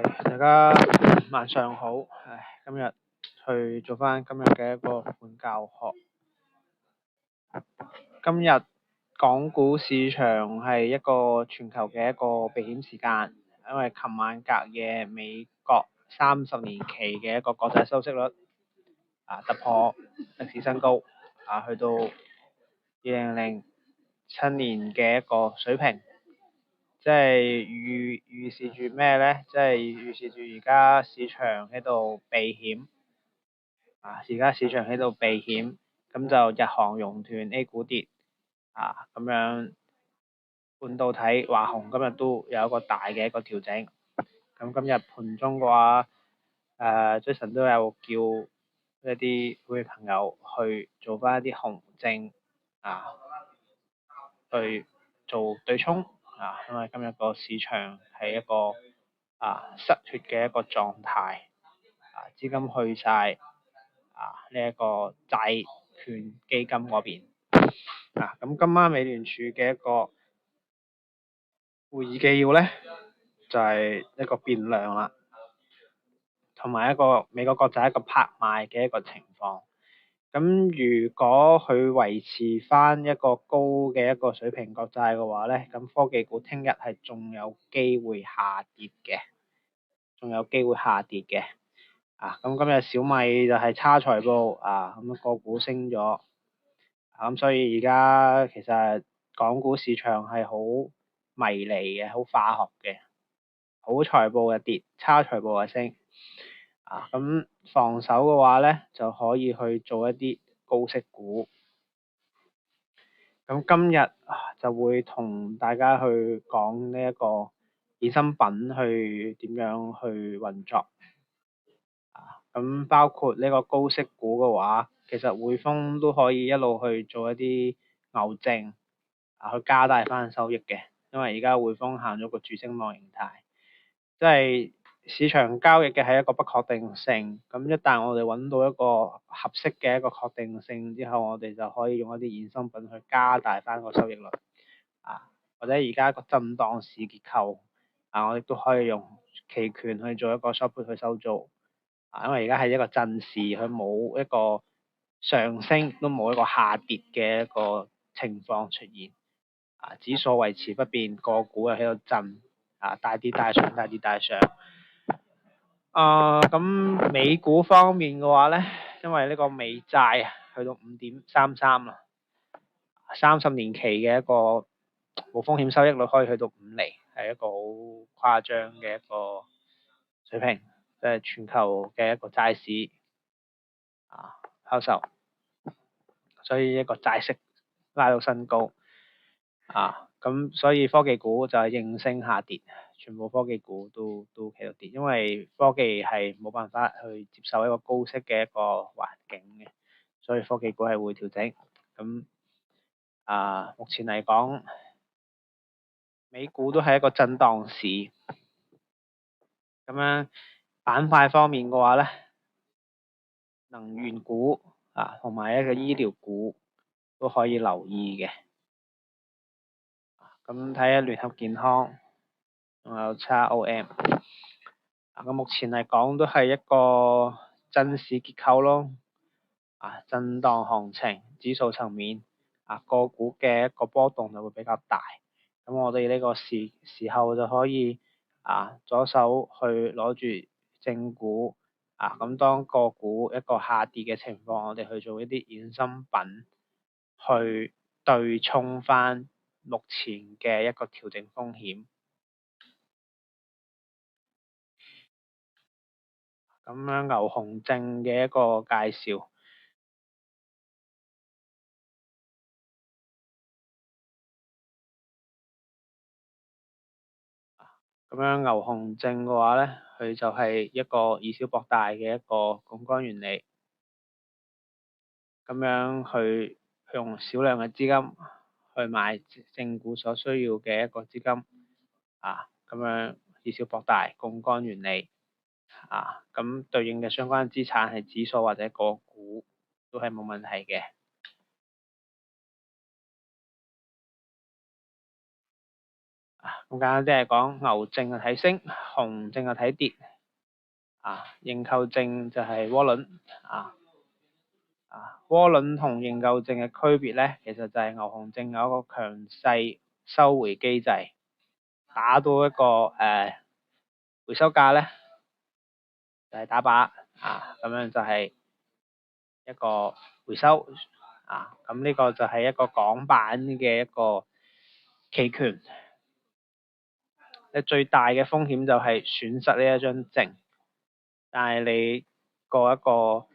大家晚上好。今日去做翻今日嘅一個本教學。今日港股市場係一個全球嘅一個避險時間，因為琴晚隔夜美國30年期嘅一個國債收息率突破歷史新高，去到2007年嘅一個水平。即係預示住咩咧？即係預示住而家市場喺度避險，而家市場喺度避險，咁就日韓熔斷 A 股跌，咁樣半導體華虹今日都有一個大嘅一個調整。咁今日盤中嘅話，Jason 都有叫一啲會朋友去做翻一啲熊證去做對沖。因為今日個市場係一個失血嘅一個狀態，資金去晒呢一個債券基金嗰邊。咁今晚美聯儲嘅一個會議紀要咧，就係一個變量啦，同埋一個美國國債一個拍賣嘅一個情況。咁如果佢維持翻一個高嘅一個水平國債嘅話咧，咁科技股聽日係仲有機會下跌嘅，咁今日小米就係差財報，咁個股升咗，咁所以而家其實港股市場係好迷離嘅，好化學嘅，好財報嘅跌，差財報嘅升。咁防守嘅話咧，就可以去做一啲高息股。咁今日就會同大家去講呢一個衍生品去點樣去運作。咁包括呢個高息股嘅話，其實匯豐都可以一路去做一啲牛證，去加大翻收益嘅。因為而家匯豐行咗個主升浪形態，即係市場交易嘅係一個不確定性。咁一旦我哋揾到一個合適嘅一個確定性之後，我哋就可以用一啲衍生品去加大翻個收益率。或者而家個震盪市結構，我哋都可以用期權去做一個 short put 去收租。因為而家係一個震市，佢冇一個上升，都冇一個下跌嘅一個情況出現。指數維持不變，個股又喺度震，大跌大上，大跌大上。咁美股方面嘅話咧，因為呢個美債去到5.33啦，30年期嘅一個無風險收益率可以去到5厘，係一個好誇張嘅一個水平。即係全球嘅一個債市拋售，所以一個債息拉到新高。咁所以科技股就係應聲下跌，全部科技股都企度跌，因為科技係冇辦法去接受一個高息嘅一個環境嘅，所以科技股係會調整。咁目前嚟講，美股都係一個震盪市。咁樣板塊方面嘅話咧，能源股同埋一個醫療股都可以留意嘅。咁睇下聯合健康，仲有XOM。咁目前嚟講都係一個震市結構咯。震盪行情，指數層面，個股嘅一個波動就會比較大。咁我哋呢個時候就可以左手去攞住正股。咁當個股一個下跌嘅情況，我哋去做一啲衍生品去對沖翻目前嘅一個調整風險。咁樣牛熊證嘅一個介紹。咁樣牛熊證嘅話咧，佢就係一個以小博大嘅一個槓桿原理。咁樣去用少量嘅資金去買正股所需要嘅一個資金，咁樣以小博大，槓桿原理。咁對應嘅相關資產係指數或者個股都係冇問題嘅。咁簡單啲嚟講，牛證就睇升，熊證就睇跌。認購證就係窩輪。窩輪同認購證嘅區別咧，其實就係牛熊證有一個強勢收回機制，打到一個回收價咧，就係打靶咁樣就係一個回收咁呢個就係一個港版嘅一個期權。你最大嘅風險就係損失呢一張證，但係你個一個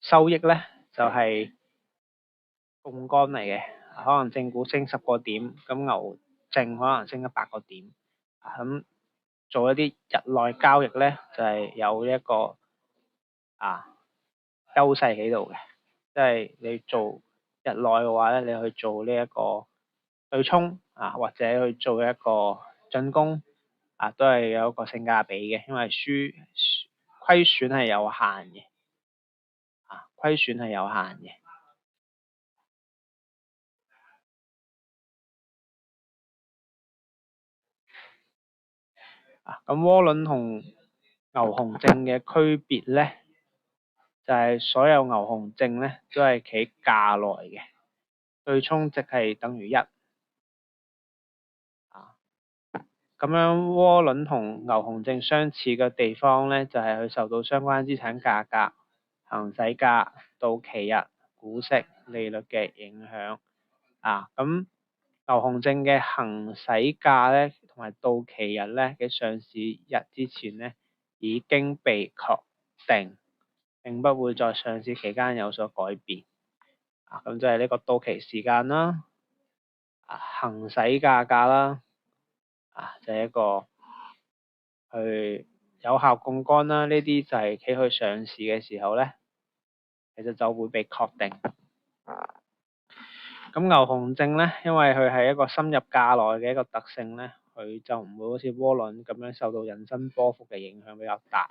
收益咧就係槓桿嚟嘅，可能正股升10個點，咁牛證可能升100個點。咁做一啲日內交易咧，就係有一個優勢喺度嘅，即係你做日內嘅話咧，你去做呢一個對沖或者去做一個進攻都係有一個性價比嘅，因為虧損係有限嘅，虧損係有限嘅。咁窩輪同牛熊證嘅區別咧，就係所有牛熊證咧都係企價內嘅，對沖值係等於1。咁樣窩輪同牛熊證相似嘅地方咧，就係佢受到相關資產價格、行使價、到期日、股息、利率嘅影響。咁牛熊證嘅行使價咧，同埋到期日咧嘅上市日之前咧，已經被確定，並不會在上市期間有所改變。咁就係呢個到期時間啦，行使價格啦，就係一個去有效槓桿啦。呢啲就係企去上市嘅時候咧，其實就會被確定。咁牛熊證咧，因為佢係一個深入價內嘅一個特性咧，佢就唔會好似窩輪咁樣受到引伸波幅嘅影響比較大，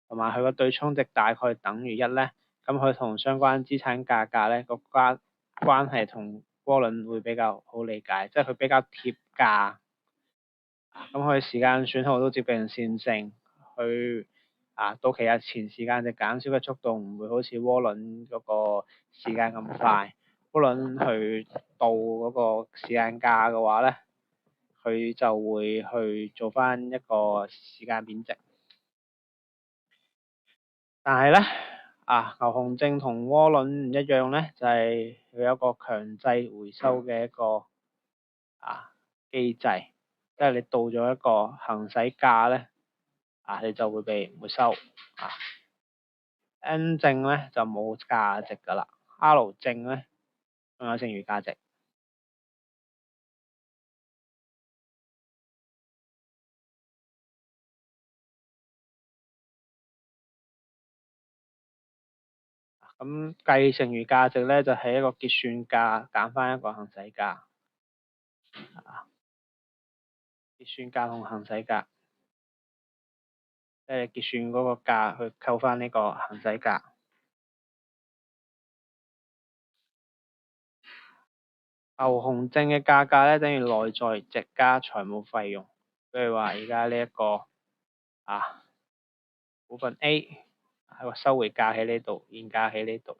同埋佢個對沖值大概等於1咧，咁佢同相關資產價格咧個關係同窩輪會比較好理解，即係佢比較貼價。咁佢時間損耗都接近線性，佢到期日前時間值減少嘅速度唔會好似窩輪嗰個時間咁快。窩輪去到嗰個時間價嘅話咧，佢就會去做翻一個時間貶值。但係咧牛熊證同窩輪唔一樣咧，就係佢有一個強制回收嘅一個機制，即係你到咗一個行使價咧你就會被沒收。N 證咧就冇價值㗎啦，R 證咧仲有剩餘價值。咁計剩餘價值咧就係一個結算價減翻一個行使價。結算價同行使價，即係結算嗰個價去扣翻呢個行使價。牛熊證嘅價格咧等於內在值加財務費用，譬如話而家呢一個股份 A 個收回價喺呢度，現價喺呢度。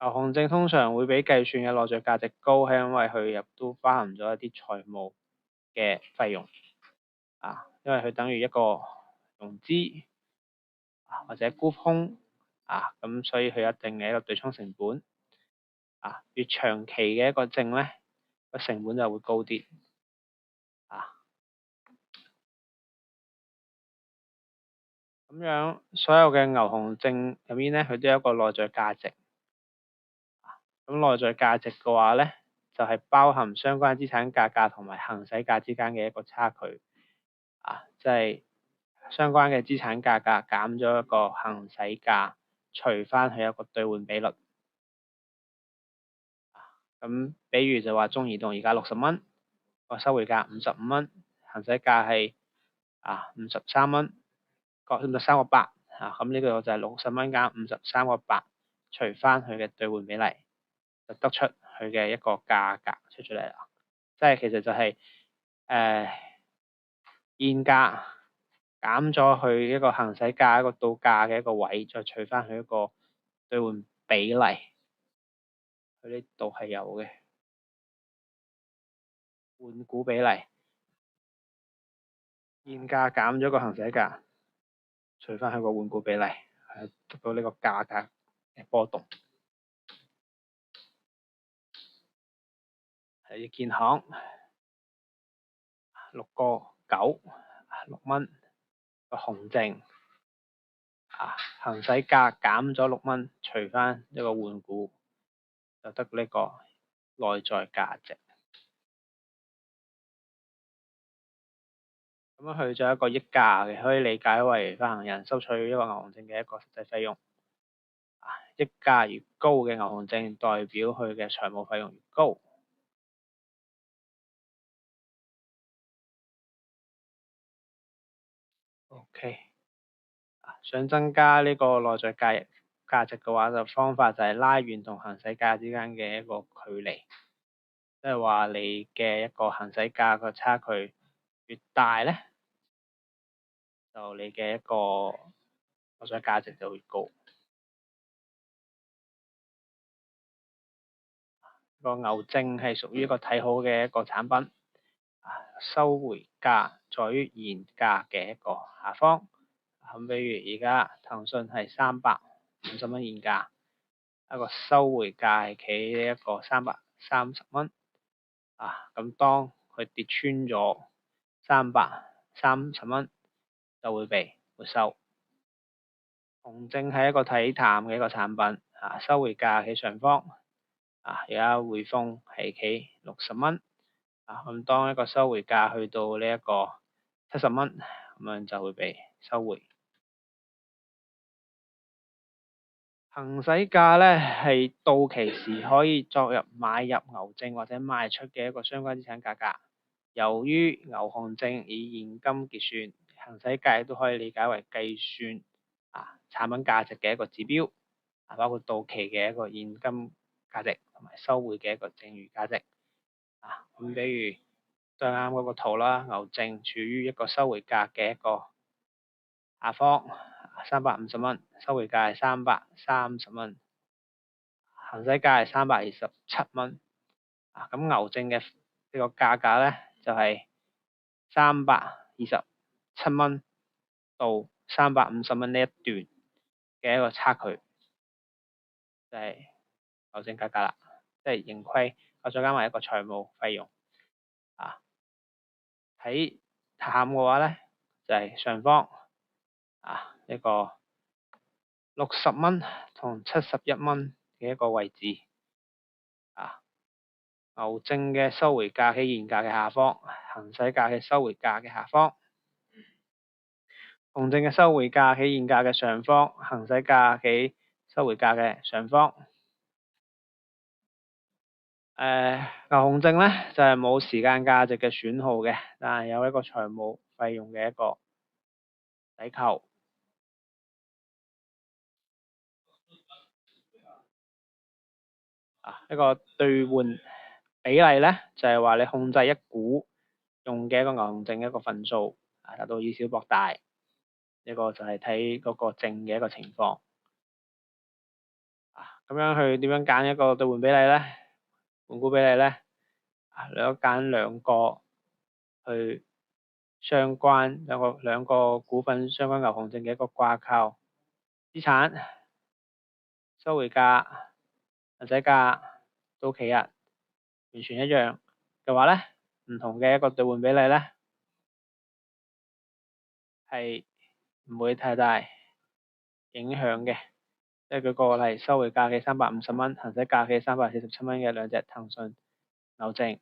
牛熊證通常會比計算嘅內在價值高，係因為佢入都包含咗一啲財務嘅費用因為佢等於一個融資或者沽空咁所以佢有一定嘅一個對沖成本越長期嘅一個證咧個成本就會高啲咁樣所有嘅牛熊證入面咧，佢都有一個內在價值。咁內在價值嘅話咧，就係包含相關資產價格同埋行使價之間嘅一個差距即係相關嘅資產價格減咗一個行使價，除翻佢一個兌換比率。咁比如就話中移動而家60蚊，個收回價55蚊，行使價係53蚊，個53個8咁呢個就係60蚊減53個8，除翻佢嘅兌換比例，就得出佢佢嘅一個價格出嚟啦。即係其實就係現價減咗佢一個行使價一個到價嘅一個位，再除翻佢一個兌換比例，佢呢度係有嘅換股比例，現價減咗個行使價，除翻佢個換股比例，係得到呢個價格嘅波動。係建行6.9，6蚊個紅證行使價減咗6蚊，除翻一個換股，就得呢個內在價值。咁樣去咗一個溢價嘅，可以理解為發行人收取一個牛熊證嘅一個實際費用。溢價越高嘅牛熊證，代表佢嘅財務費用越高。OK，想增加呢個內在價值嘅話，就方法就係拉遠同行使價之間嘅一個距離，即係話你嘅一個行使價個差距越大咧，就你嘅一個內在價值就會高。個牛證係屬於一個睇好嘅一個產品，收回價在於現價嘅一個下方。咁比如而家騰訊係350蚊現價，一個收回價係企一個330蚊。咁當佢跌穿咗330蚊，就會被沒收。熊證係一個睇淡嘅一個產品，收回價喺上方。而家匯豐係企60蚊，咁當一個收回價去到呢一個70蚊，咁樣就會被收回。行使價咧係到期時可以作入買入牛證或者賣出嘅一個相關資產價格。由於牛熊證以現金結算，行使價亦都可以理解為計算產品價值嘅一個指標，包括到期嘅一個現金價值同埋收回嘅一個剩餘價值。咁比如對啱嗰個圖啦，牛證處於一個收回價嘅一個下方，350蚊，收回價係330蚊，行使價係327蚊。咁牛證嘅呢個價格咧就係327蚊到350蚊呢一段嘅一個差距，就係牛證價格啦，即係盈虧，我再加埋一個財務費用。睇淡嘅話咧，就係上方呢個60蚊同71蚊嘅一個位置。牛證嘅收回價喺現價嘅下方，行使價喺收回價嘅下方。熊證嘅收回價喺現價嘅上方，行使價喺收回價嘅上方。牛熊證咧就係冇時間價值嘅損耗嘅，但係有一個財務費用嘅一個抵扣。一個兌換比例咧就係話你控制一股用嘅一個牛熊證嘅一個份數，達到以小博大。呢個就係睇嗰個證嘅一個情況。咁樣去點樣揀一個兌換比例咧？換股比例咧？你可揀兩個去相關兩個股份相關牛熊證嘅一個掛靠資產、收回價、行使價、到期日完全一樣嘅話咧，唔同嘅一個兌換比例咧係唔會太大影響嘅。即係舉個例，收回價嘅350蚊，行使價嘅347蚊嘅兩隻騰訊牛證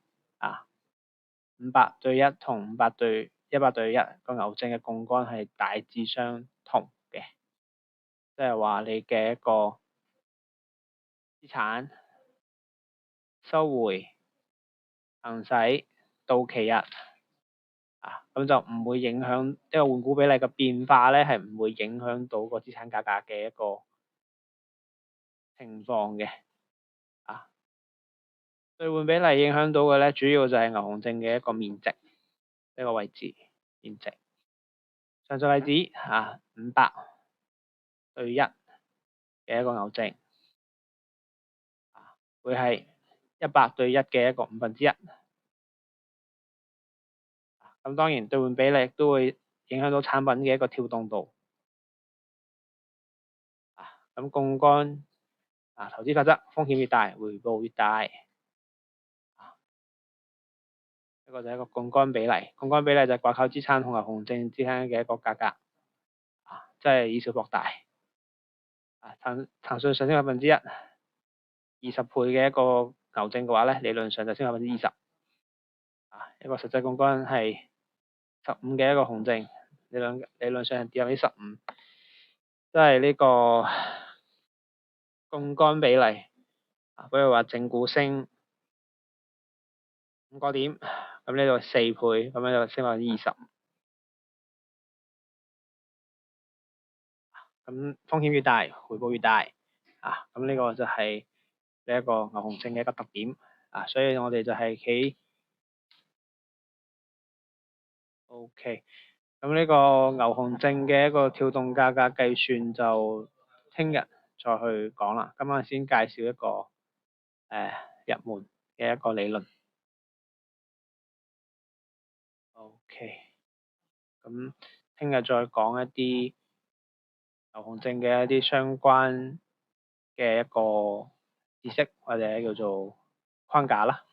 500對1同100對1個牛證嘅槓桿係大致相同嘅，即係話你嘅一個資產收回、行使、到期日咁就唔會影響，即係換股比例嘅變化咧，係唔會影響到個資產價格嘅一個情況嘅。兌換比例影響到嘅咧，主要就係牛熊證嘅一個面值，呢個位置面值。上述例子啊，500對1嘅一個牛證，會係100對1嘅一個1/5。咁當然兌換比例都會影響到產品嘅一個跳動度。咁槓桿投資法則，風險越大，回報越大。一個就係一個槓桿比例，槓桿比例就係掛鈎資產同牛熊證之間嘅一個價格，即係以小博大。騰訊上升1%，20倍嘅一個牛證嘅話咧，理論上就升20%。一個實際槓桿係15嘅一個熊證，理論上係跌15%，即係呢個槓桿比例。比如話正股升5個點，咁呢度4倍，咁樣就升20%。咁風險越大，回報越大。咁呢個就係呢一個牛熊證嘅一個特點。所以我哋就係企 OK。咁呢個牛熊證嘅一個跳動價格計算就聽日再去講啦。今晚先介紹一個入門嘅一個理論。OK。咁聽日再講一啲牛熊證嘅一啲相關嘅一個知識或者叫做框架啦。